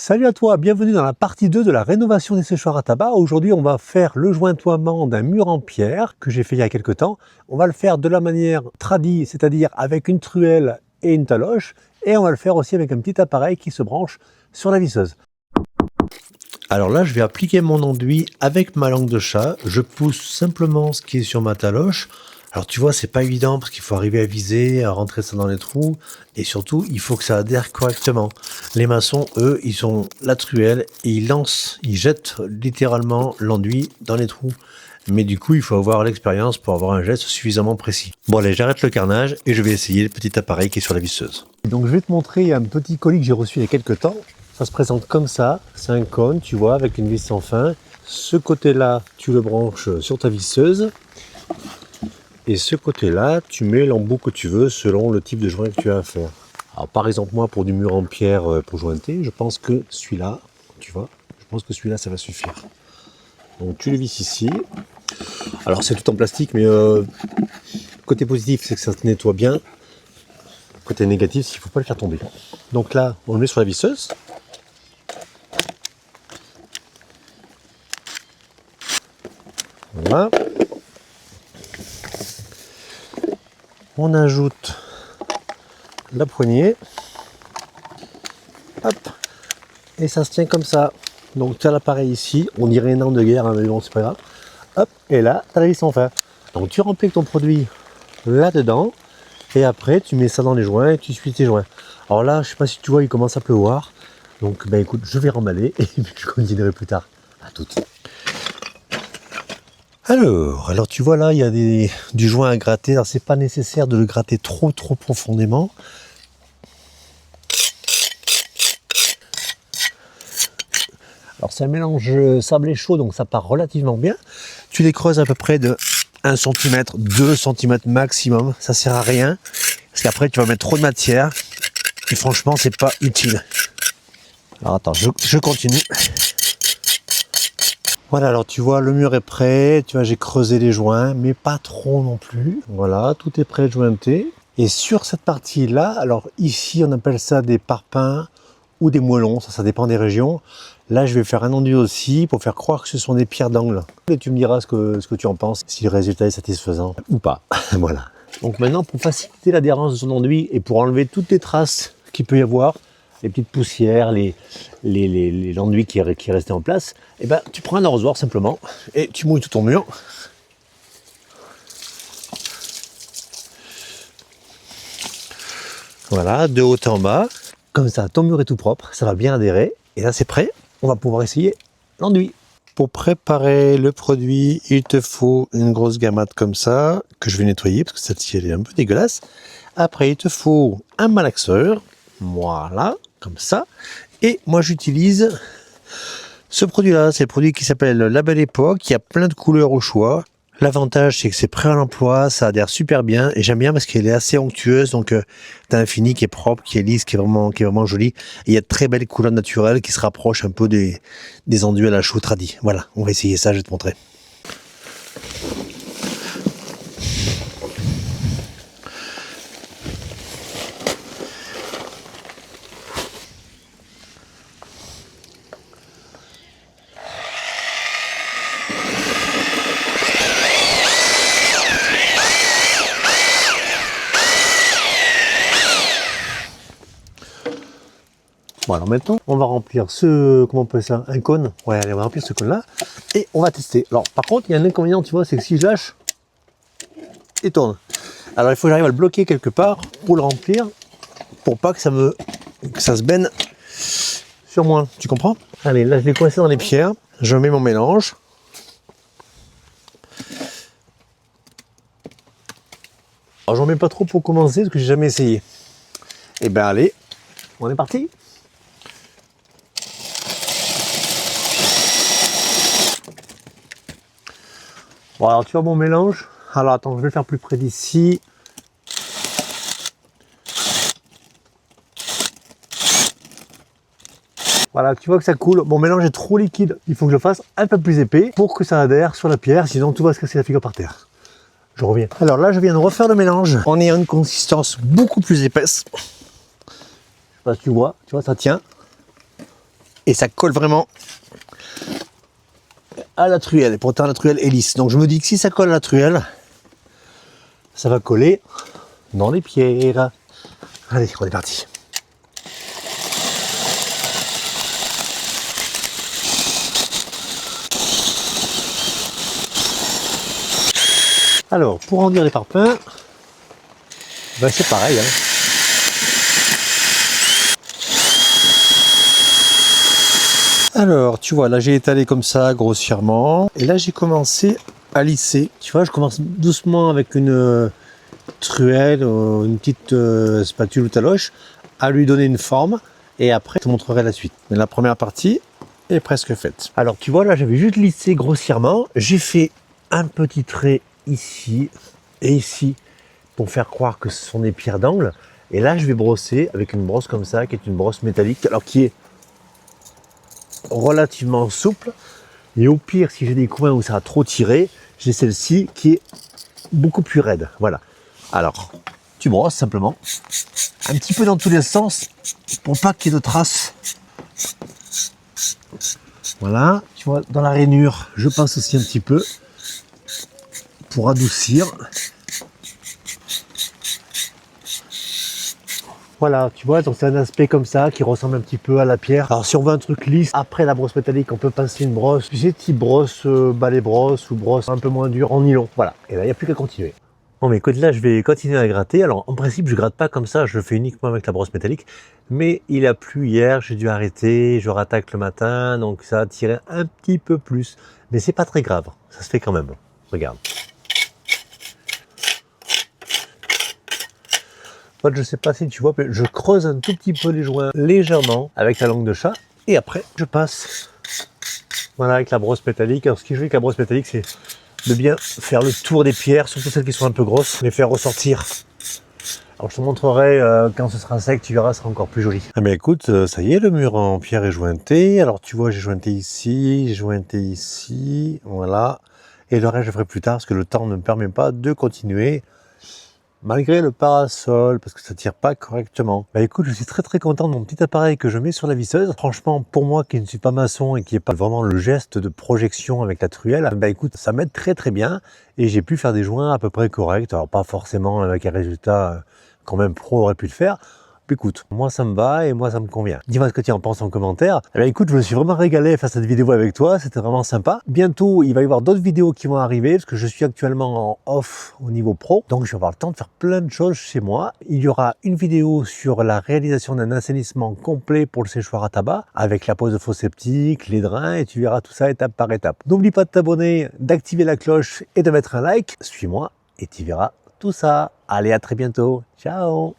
Salut à toi, bienvenue dans la partie 2 de la rénovation des séchoirs à tabac. Aujourd'hui, on va faire le jointoiement d'un mur en pierre que j'ai fait il y a quelques temps. On va le faire de la manière tradie, c'est-à-dire avec une truelle et une taloche. Et on va le faire aussi avec un petit appareil qui se branche sur la visseuse. Alors là, je vais appliquer mon enduit avec ma langue de chat. Je pousse simplement ce qui est sur ma taloche. Alors tu vois, c'est pas évident parce qu'il faut arriver à viser, à rentrer ça dans les trous. Et surtout, il faut que ça adhère correctement. Les maçons, eux, ils ont la truelle et ils jettent littéralement l'enduit dans les trous. Mais du coup, il faut avoir l'expérience pour avoir un geste suffisamment précis. Bon allez, j'arrête le carnage et je vais essayer le petit appareil qui est sur la visseuse. Donc je vais te montrer un petit colis que j'ai reçu il y a quelques temps. Ça se présente comme ça, c'est un cône, tu vois, avec une vis sans fin. Ce côté-là, tu le branches sur ta visseuse. Et ce côté-là, tu mets l'embout que tu veux selon le type de joint que tu as à faire. Alors par exemple, moi, pour du mur en pierre pour jointer, je pense que celui-là, tu vois, je pense que celui-là, ça va suffire. Donc tu le visses ici. Alors c'est tout en plastique, mais côté positif, c'est que ça se nettoie bien. Côté négatif, c'est qu'il ne faut pas le faire tomber. Donc là, on le met sur la visseuse. Voilà. On ajoute la poignée. Hop. Et ça se tient comme ça. Donc tu as l'appareil ici. On dirait une arme de guerre, hein, mais bon, c'est pas grave. Hop. Et là, tu as la vis sans fin. Donc tu remplis ton produit là-dedans. Et après, tu mets ça dans les joints et tu suis tes joints. Alors là, je sais pas si tu vois, il commence à pleuvoir. Donc ben écoute, je vais remballer et puis je continuerai plus tard. À toutes. Alors tu vois là, il y a du joint à gratter. Alors c'est pas nécessaire de le gratter trop profondément. Alors c'est un mélange sablé chaud, donc ça part relativement bien. Tu les creuses à peu près de 1 cm, 2 cm maximum. Ça sert à rien, parce qu'après tu vas mettre trop de matière. Et franchement, c'est pas utile. Alors attends, je continue. Voilà, alors tu vois, le mur est prêt, tu vois, j'ai creusé les joints, mais pas trop non plus. Voilà, tout est prêt de jointer. Et sur cette partie-là, alors ici, on appelle ça des parpaings ou des moellons, ça dépend des régions. Là, je vais faire un enduit aussi pour faire croire que ce sont des pierres d'angle. Et tu me diras ce que tu en penses, si le résultat est satisfaisant ou pas. Voilà. Donc maintenant, pour faciliter l'adhérence de son enduit et pour enlever toutes les traces qu'il peut y avoir, les petites poussières, l'enduit qui est resté en place, et ben, tu prends un arrosoir simplement et tu mouilles tout ton mur. Voilà, de haut en bas. Comme ça, ton mur est tout propre, ça va bien adhérer. Et là, c'est prêt. On va pouvoir essayer l'enduit. Pour préparer le produit, il te faut une grosse gammate comme ça, que je vais nettoyer parce que celle-ci, elle est un peu dégueulasse. Après, il te faut un malaxeur. Voilà, comme ça. Et moi, j'utilise ce produit-là. C'est le produit qui s'appelle La Belle Époque. Il y a plein de couleurs au choix. L'avantage, c'est que c'est prêt à l'emploi, ça adhère super bien. Et j'aime bien parce qu'elle est assez onctueuse. Donc, tu as un fini qui est propre, qui est lisse, qui est vraiment joli. Et il y a de très belles couleurs naturelles qui se rapprochent un peu des enduits à la chaux tradis. Voilà, on va essayer ça, je vais te montrer. Bon, alors maintenant, on va remplir comment on appelle ça, un cône. Ouais, allez, on va remplir ce cône-là et on va tester. Alors, par contre, il y a un inconvénient, tu vois, c'est que si je lâche, il tourne. Alors, il faut que j'arrive à le bloquer quelque part pour le remplir, pour pas que ça se benne sur moi. Tu comprends? Allez, là, je l'ai coincé dans les pierres. Je mets mon mélange. Alors, j'en mets pas trop pour commencer parce que j'ai jamais essayé. Et ben, allez, on est parti. Bon, alors tu vois mon mélange. Alors attends, je vais le faire plus près d'ici. Voilà, tu vois que ça coule. Mon mélange est trop liquide. Il faut que je le fasse un peu plus épais pour que ça adhère sur la pierre, sinon tout va se casser la figure par terre. Je reviens. Alors là, je viens de refaire le mélange. On est à une consistance beaucoup plus épaisse. Je sais pas si tu vois, ça tient. et ça colle vraiment à la truelle. Et pourtant la truelle est lisse. Donc je me dis que si ça colle à la truelle, ça va coller dans les pierres. Allez, on est parti. Alors, pour rendir les parpaings, ben c'est pareil. Hein. Alors, tu vois, là j'ai étalé comme ça, grossièrement. Et là j'ai commencé à lisser. Tu vois, je commence doucement avec une truelle, une petite spatule ou taloche, à lui donner une forme. Et après, je te montrerai la suite. Mais la première partie est presque faite. Alors, tu vois, là j'avais juste lissé grossièrement. J'ai fait un petit trait ici et ici pour faire croire que ce sont des pierres d'angle. Et là, je vais brosser avec une brosse comme ça, qui est une brosse métallique, alors qui est relativement souple. Et au pire, si j'ai des coins où ça a trop tiré, j'ai celle-ci qui est beaucoup plus raide. Voilà. Alors, tu brosses simplement un petit peu dans tous les sens pour pas qu'il y ait de traces. Voilà. Tu vois, dans la rainure, je passe aussi un petit peu pour adoucir. Voilà, tu vois, donc c'est un aspect comme ça qui ressemble un petit peu à la pierre. Alors si on veut un truc lisse, après la brosse métallique, on peut passer une brosse, tu sais, type brosse, balai brosse ou brosse un peu moins dure en nylon. Voilà, et là, il n'y a plus qu'à continuer. Bon, mais écoute, là, je vais continuer à gratter. Alors, en principe, je gratte pas comme ça, je le fais uniquement avec la brosse métallique. Mais il a plu hier, j'ai dû arrêter, je rattaque le matin, donc ça a tiré un petit peu plus. Mais c'est pas très grave, ça se fait quand même. Regarde. En fait, je sais pas si tu vois, mais je creuse un tout petit peu les joints légèrement avec la langue de chat. Et après, je passe voilà, avec la brosse métallique. Alors, ce qui est joli avec la brosse métallique, c'est de bien faire le tour des pierres, surtout celles qui sont un peu grosses, les faire ressortir. Alors, je te montrerai quand ce sera sec, tu verras, ce sera encore plus joli. Ah mais écoute, ça y est, le mur en pierre est jointé. Alors, tu vois, j'ai jointé ici, voilà. Et le reste, je ferai plus tard, parce que le temps ne me permet pas de continuer. Malgré le parasol, parce que ça tire pas correctement. Bah écoute, je suis très content de mon petit appareil que je mets sur la visseuse. Franchement, pour moi qui ne suis pas maçon et qui n'ai pas vraiment le geste de projection avec la truelle, bah écoute, ça m'aide très bien et j'ai pu faire des joints à peu près corrects. Alors pas forcément avec un résultat quand même pro aurait pu le faire. Écoute, moi ça me va et moi ça me convient. Dis-moi ce que tu en penses en commentaire. Eh bien, écoute, je me suis vraiment régalé faire cette vidéo avec toi, c'était vraiment sympa. Bientôt, il va y avoir d'autres vidéos qui vont arriver parce que je suis actuellement en off au niveau pro. Donc je vais avoir le temps de faire plein de choses chez moi. Il y aura une vidéo sur la réalisation d'un assainissement complet pour le séchoir à tabac avec la pose de faux septique, les drains et tu verras tout ça étape par étape. N'oublie pas de t'abonner, d'activer la cloche et de mettre un like. Suis-moi et tu verras tout ça. Allez, à très bientôt. Ciao!